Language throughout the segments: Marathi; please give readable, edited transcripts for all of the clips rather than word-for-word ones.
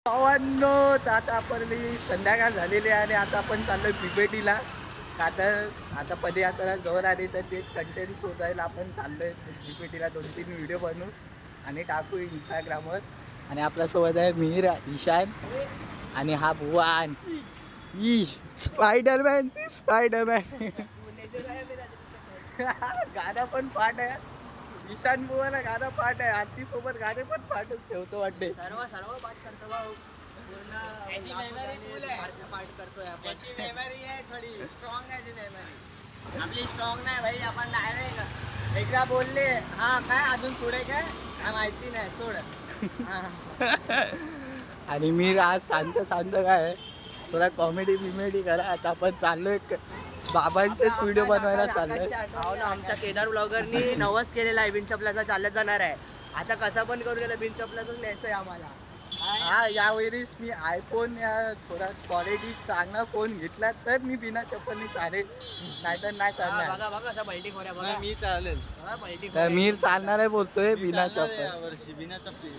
भावांनो, आता आपण संध्याकाळ झालेली आहे आणि आता आपण चाललोय पिपेटीला. आता पदयात्रा जवळ आली तर तेच कंटेंट शोधायला आपण चाललोय पिपेटीला. 2-3 व्हिडिओ बनवू आणि टाकू इंस्टाग्रामवर. आणि आपल्यासोबत आहे मीर, ईशान आणि हा भुवन. स्पायडरमॅन. गाणं पण पाठ आहे. ईशान बुवाला गाणं पाठ आहे. आरती सोबत गाणे पण पाठ ठेवतो वाटते. सर्व पाठ करतो भाऊ. पाठ करतोय आपण. मेमरी आहे थोडी स्ट्रॉंग आहे. मेमरी आपली स्ट्रॉंग नाही भाई. आपण डायरेक्ट एकदा बोलले हा काय अजून पुढे काय माहिती नाही सोड. आणि मी आज शांत काय थोडा कॉमेडी बिमेडी करा. आता आपण चाललोय बाबांचेच व्हिडिओ बनवायला चाललोय. आमच्या केदार ब्लॉगरनी नवस केलेला आहे. बिनचपलाचा चालत जाणार आहे. आता कसं पण करू गेलं बिनचपलाच न्यायचं आहे आम्हाला. हा यावेळेस मी आयफोन या थोडा क्वालिटी चांगला फोन घेतला तर मी बिना चप्पलनी चालेल, नाहीतर नाही चालणार. बघा बघा असं बल्टी खोऱ्या बघा. मी चालेल. तर मी चालणार आहे बोलतोय बिना चप्पल. वर्षी बिना चप्पल.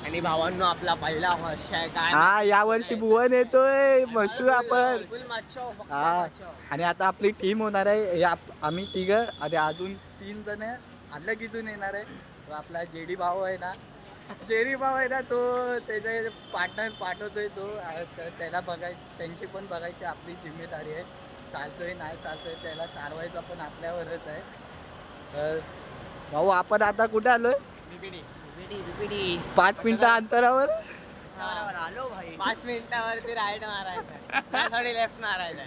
आणि भावांनो आपला पहिला वर्ष आहे काय. हा यावर्षी भुवन येतोय मच्छू आपण. फुल मच्छो. हा आणि आता आपली टीम होणार आहे. आम्ही तिघं आणि अजून 3 जण अलग इथून येणार आहे. तो आपला जेडी भाऊ आहे ना, तो त्याचे पार्टनर पाठवतोय तो. त्याला बघायचं, त्यांची पण बघायची आपली जिम्मेदारी आहे. चालतोय नाही चालतोय त्याला चालवायचं पण आपल्यावरच आहे. तर भाऊ आपण आता कुठे आलोय? बिपिडी 5 मिनिटं अंतरावर. आलो भाई. 5 मिनिटावरती राईट मारायचा. सॉरी लेफ्ट मारायचा.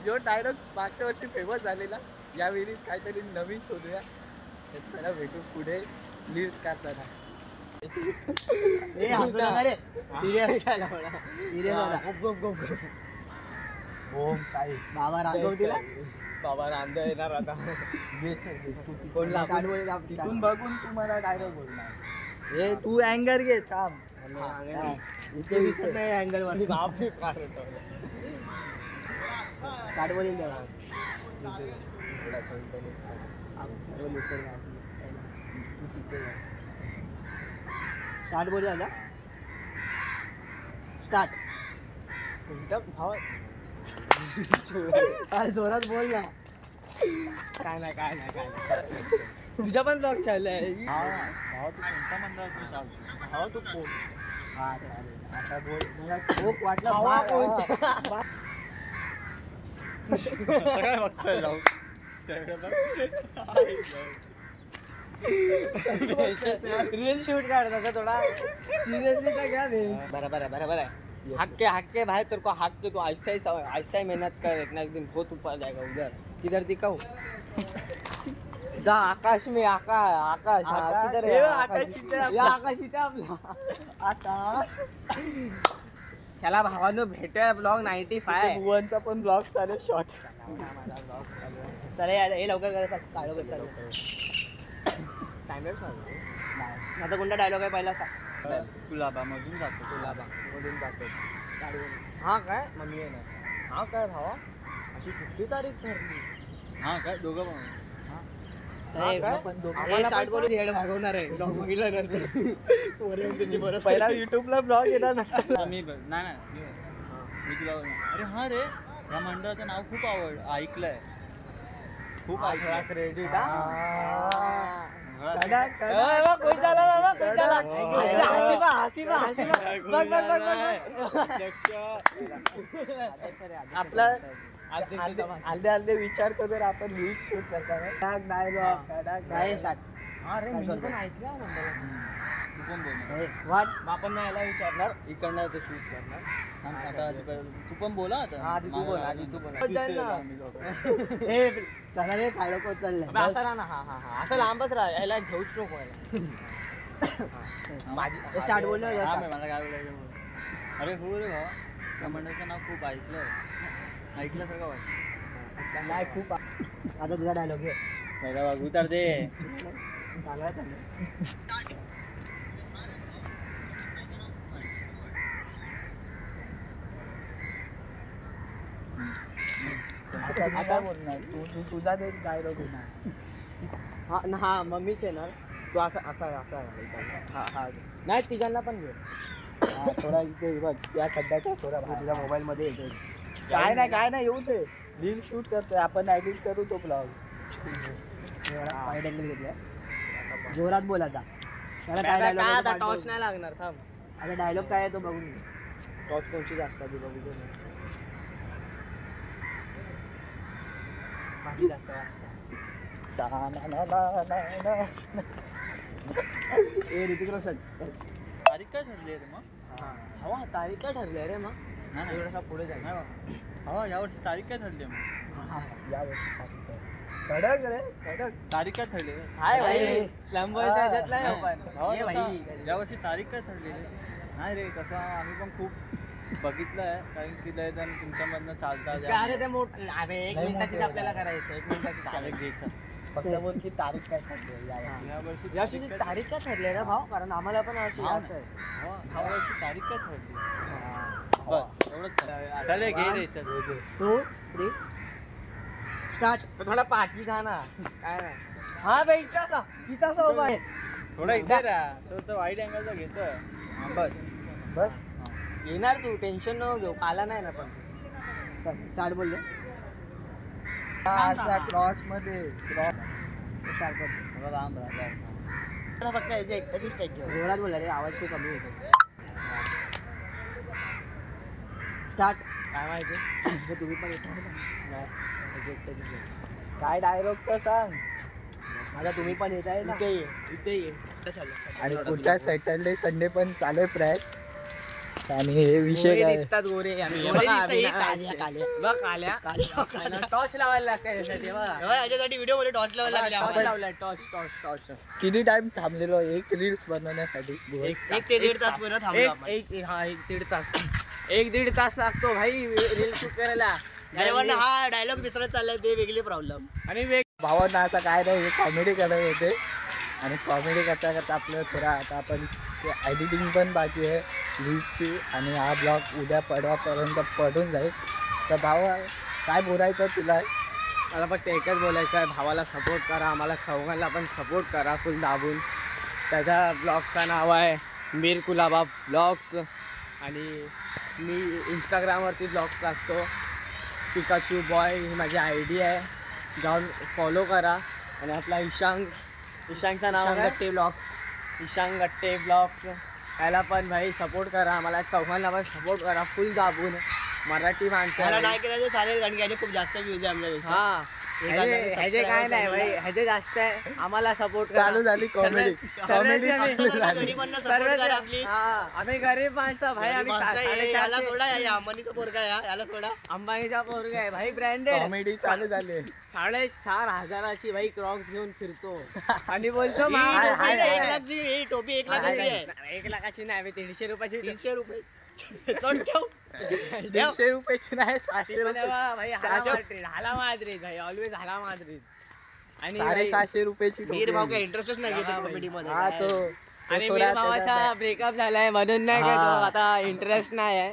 जो डायलॉग मागच्या वर्षी फेमस झालेला, यावेळीच काहीतरी नवीन शोधूया. चला भेटू पुढे लीड्स करताना. ओम साई बाबा रांगवतीला. बाबा रांद येणार आता. तिथून बघून तू मला डायरेक्ट बोलणार. हे तू अँगर घे थांब. इथे दिसत नाही अँगल वर. काट बोलील तेव्हा. स्टार्ट बोल दादा. स्टार्ट. भाव जोरात बोल ना. काय नाही तुझा पण ब्लॉग चाललाय. भावा तू कोणता मंडळ चालतो? भावा तू कोण? हा चालेल आता बोल. मला खूप वाटलं काय बघतोय जाऊ रिअल शूट काढता थोडा सिरियसली का क्या बराबर है. हक्के भाई तेरे को हक तो ऐसा ही मेहनत कर. एक ना एक दिन बहुत ऊपर जाएगा. उधर किधर दिखाओ. आकाश में आकाश किधर है? आकाश इथे आपला. आकाश. चला भावांनो भेटूया ब्लॉग 95. भुवनचा पण ब्लॉग चालेल शॉर्ट. चला हे लवकर करायचं. डायलॉग चालू. टाइम माझा कोणता डायलॉग आहे पहिला सांग. कुलाबा मधून जातो. मधून जातो. हा काय मम्मी आहे ना. हा काय भावा अशी कुठली तारीख ठरली. हा काय दोघं पण. पहिला युट्यूबला ब्लॉग येणार ना. मी तुला अरे हा रे या मंडळाचं नाव खूप ऐकलंय. खूप ऐकलं. क्रेडिट. आपला अर्धे विचार करून आपण रील शूट करता. आपण याला विचारणार इकडनं ते शूट करणार. आता तू पण बोला आता. तू बोला. चला रे काय लोक चाललंय असं राहा ना. हा असं लांबच राहा. यायला घेऊच नको. स्टार्ट बोललो. मला काय बोलायचं. अरे हो रे भावा त्या मंडळाचं नाव खूप ऐकल्यासारखं वाटतं. नाही खूप. आता तुझा डायलॉग घे. पहिला बघू तर दे. चांगला चाललं. आता बोलणार तू तुझा ते डायलॉग होणार. हा मम्मीच येणार. तू असा. हा नाही तिघांना पण घे. हा, थोडा इथे बघ त्या खड्ड्याचा थोडा तुझ्या बाहेर. मोबाईल मध्ये येतो काय नाही येऊ दे. रील शूट करतोय आपण, एडिट करू तो ब्लॉग. वाईट अँगल घेतलाय जोरात बोल आता त्याला काय डायलॉग टॉर्च नाही लागणार थांब. आता डायलॉग काय आहे तो बघून घे. टॉर्च कोणची जास्त आधी बघू दे ना. माझी जास्त आहे. दा ना ना ना ना ना. ए ऋतिक रोशन तारीख काय ठरली आहे रे मग? हवा तारीख काय ठरली आहे रे मग? नाही थोडासा पुढे जाईल. नाही बाबा. हो यावर्षी तारीख काय ठरली आहे मग? यावर्षी तारीख आहे. कडक रे कडक. तारीख काय ठरली आहे? हाय भाई अरे. स्लॅम्बॉयच्या ह्याच्यातला आहे नाही. आपण. हो, ये तसा भाई यावर्षी तारीख काय ठरली आहे? नाही रे कसं आम्ही पण खूप बघितलं आहे कारण की लय जण तुमच्यामधनं चालतात अरे ते मोठ अरे एक लय मिनिटाचीच मोठं आपल्याला करायचं 1 मिनिटाचीच तारीख करायचं. घ्यायचं फक्त बोल की तारीख काय सांगते यावर्षी. यावर्षी यावर्षीची तारीख काय ठरली आहे रे भाऊ? कारण आम्हाला पण अशी हा यायचं ना. आहे. हो, यावर्षी तारीख काय ठरली? हो. बस एवढंच ठरलं. चल हे घे रे चल. 2 3 स्टार्ट तर थोडा पाठी जा ना. काय नाही. हा बे तिचा उभा आहे थोडा इथे राहा तो तर वाईट अँगलचा घेतोय. बस बस येणार तू टेन्शन नको घेऊ. काला नाही ना पण. स्टार्ट बोल दे असा क्रॉस मध्ये स्टार्ट कर थोडा लांब राहा मला फक्त याची एकटाचीच टेक घेऊ. जोरात बोल रे आवाज खूप कमी येतो स्टार्ट काय माहिती? तुम्ही पण येतो नाही याची एकटाचीच आहे. काय डायलॉग तर सांग. माझा तुम्ही पण येत आहे ना इथे ये इथे ये. आणि पुढच्या सॅटर्डे संडे पण चालू आहे प्रॅक्ट. आणि हे विषय गोरे काय दिसतात गोरे आम्ही. हे गोरे बघा, दिसतात, हे आम्ही काल्या. बघ काल्या टॉर्च लावायला लागतं याच्यासाठी बघा. याच्यासाठी व्हिडिओ मध्ये टॉर्च लावायला लागले टॉर्च आपण. लावलाय टॉर्च. किती टाइम थांबलेलो एक रील्स बनवण्यासाठी. एक ते दीड तास पर्यंत थांबलो आपण. एक 1.5 तास 1.5 तास लागतो भाई रील शूट करायला. त्याच्यावरनं हा डायलॉग विसरत चाललाय ते वेगळी प्रॉब्लेम आणि वेग भावांना आता काय नाही हे कॉमेडी करत होते. आणि कॉमेडी करता करता आपलं थोडा आता आपण एडिटिंग पण बाकी आहे रील्सची. आणि हा ब्लॉग उद्या परवापर्यंत पडून जाईल. तर भावा काय बोलायचं तुला? मला फक्त एकच बोलायचं आहे, भावाला सपोर्ट करा, आम्हाला चौघांना पण सपोर्ट करा फुल दाबून. त्याच्या ब्लॉगचं नाव आहे मीर कुलाबा ब्लॉग्स. आणि मी इंस्टाग्रामवरती ब्लॉग्स टाकतो. पिकाचू बॉय ही माझी ID आहे, जाऊन फॉलो करा. आणि आपला ईशांगचं नाव आहे गट्टे ब्लॉग्स ईशांग गट्टे ब्लॉग्स. त्याला पण भाई सपोर्ट करा, आम्हाला चौघांना पण सपोर्ट करा फुल दाबून. मराठी माणसं त्याला आहे. नाही केलं तर चालेल कारण की याचे खूप जास्त व्ह्यूज आहे आमच्यापेक्षा हा ह्याचे काय नाही भाई, ह्याचे जास्त आहे. आम्हाला सपोर्ट करा. चालू झाली कॉमेडी. कॉमेडी चालू झाली. गरिबांना सपोर्ट करा प्लीज. आम्ही गरीब माणसं भाई. आम्ही याला सोडा या अंबानीचा पोरगा आहे, याला सोडा. अंबानीचा पोरगा आहे भाई. ब्रँडेड कॉमेडी चालू झाली. 4,500 भाई क्रॉक्स घेऊन फिरतो. आणि बोलतो ही मा- टोपी हाय, हाय. 1 लाखची ही टोपी 1 लाखाची आहे. 1 लाखाची नाही 300 रुपयाची. 300 रुपये चढ ठेव 150 रुपयाची नाही 600 रुपये. भाई हाला माद्रीद भाई ऑलवेज हाला माद्रीद. आणि 650 रुपयाची मीर भाऊ काय टोपी. इंटरेस्टच नाही घेत कॉमेडी मध्ये हा तो आणि थोडा मीर भावाचा ब्रेकअप झालाय म्हणून नाही का तो हा. आता इंटरेस्ट नाही आहे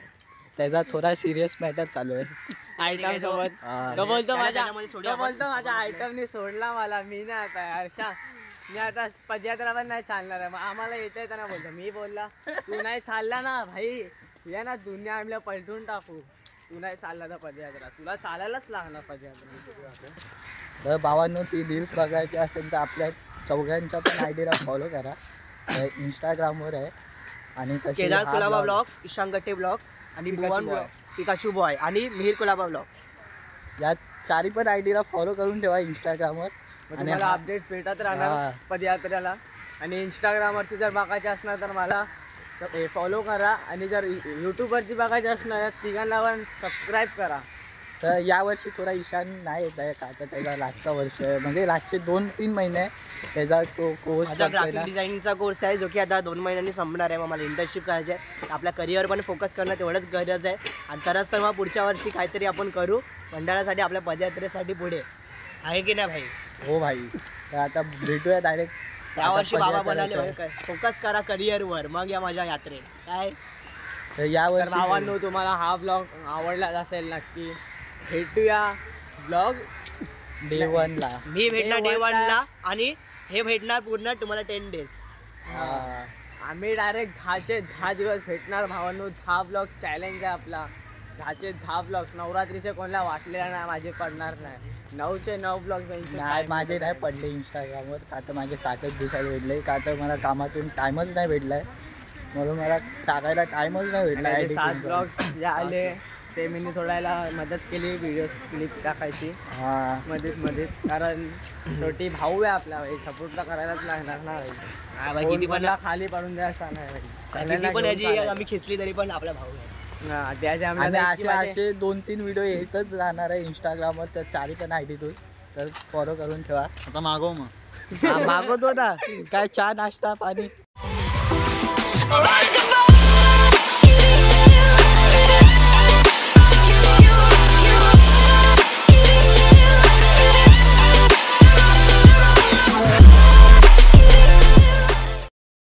त्याचा थोडा सिरियस मॅटर चालू आहे. आयटम सोबत. हा. तो बोलतो त्याला माझ्या त्याच्यामध्ये सोडूया तो बोलतो माझ्या आयटमनी सोडला मला. मी नाही आता हर्षा मी आता पदयात्रा पण नाही चालणार आहे. मग आम्हाला येतंय त्यांना बोलतो. मी बोलला तू नाही चालला ना भाई या ना दुनिया आम्हाला पलटून टाकू. तू नाही चालला तर पदयात्रा तुला चालायलाच लागणार पदयात्रा. तर भावांनो ती रील्स बघायची असेल तर आपल्या चौघांच्या पण आयडीला फॉलो करा. इंस्टाग्रामवर आहे. आणि तसे केदार हा कुलाबा blog- ब्लॉग्स ईशान गट्टे ब्लॉग्स आणि Pikachu Bhuvan boy. Pikachu boy आणि मिहिर कुलाबा ब्लॉग्स. या चारी पण आयडीला फॉलो करून ठेवा इंस्टाग्रामवर. मग आणि तुम्हाला हा- अपडेट्स भेटत हा. राहणार पदयात्रेला. आणि इंस्टाग्रामवरती जर बघायचे असणार तर मला फॉलो करा. आणि जर यूट्यूबवरती बघायचे असणार तिघांना पण सबस्क्राईब करा. तर यावर्षी थोडा ईशान नाही येत आहे का तर त्याचा लास्टचा वर्ष आहे म्हणजे लास्टचे 2-3 महिने त्याचा तो कोर्स माझा ग्राफिक डिझायनिंगचा कोर्स आहे जो की आता 2 महिन्यांनी संपणार आहे. मग मला इंटर्नशिप करायची आहे. आपल्या करिअर पण फोकस करणं तेवढंच गरज आहे. आणि तरच तर मग पुढच्या वर्षी काहीतरी आपण करू मंडळासाठी आपल्या पदयात्रेसाठी पुढे आहे की नाही भाई. हो भाई. तर आता भेटूया डायरेक्ट यावर्षी बाबा म्हणाले फोकस करा करिअरवर मग या माझ्या यात्रेला काय. तर तर यावर्षी भावांनो तुम्हाला हा ब्लॉग आवडलाच असेल नक्की. भेटूया ब्लॉग Day 1 ला. मी भेटणार Day Day 1 1 ला आणि हे भेटणार पूर्ण तुम्हाला 10 days. हा. आम्ही डायरेक्ट 10चे 10 दिवस भेटणार भावांनो. 10 ब्लॉग्स चॅलेंज आहे आपला. 10चे 10 ब्लॉग्स. नवरात्रीचे कोणाला वाटलेला नाही माझे पडणार नाही. 9चे 9 ब्लॉग्स नाही माझे नाही पडले इंस्टाग्रामवर, का तर माझे 7च दिवसात भेटले, का तर मला कामातून टाईमच नाही भेटलाय, म्हणून मला टाकायला टाईमच नाही भेटला. 7 ब्लॉग्स जे आले ते मी थोड्याला मदत केली, व्हिडिओ क्लिप टाकायची हां मध्ये, कारण शेवटी भाऊ आहे आपला भाई, सपोर्ट तर करायलाच लागणार ना भाई. हा भाई, किती पण कोणाला खाली पडून द्यायचा नाही भाई. किती सगळ्यांना पण घेऊन याची चालायचं. आम्ही खेचली तरी पण आपला भाऊ आहे. हा, त्याचे आणि आम्हाला असे असे 2-3 व्हिडिओ येतच राहणार आहे इंस्टाग्रामवर, तर 4 पण आयडीतून, तर फॉलो करून ठेवा. आता मागव मग. मागवतो ना काय चहा नाश्ता पाणी.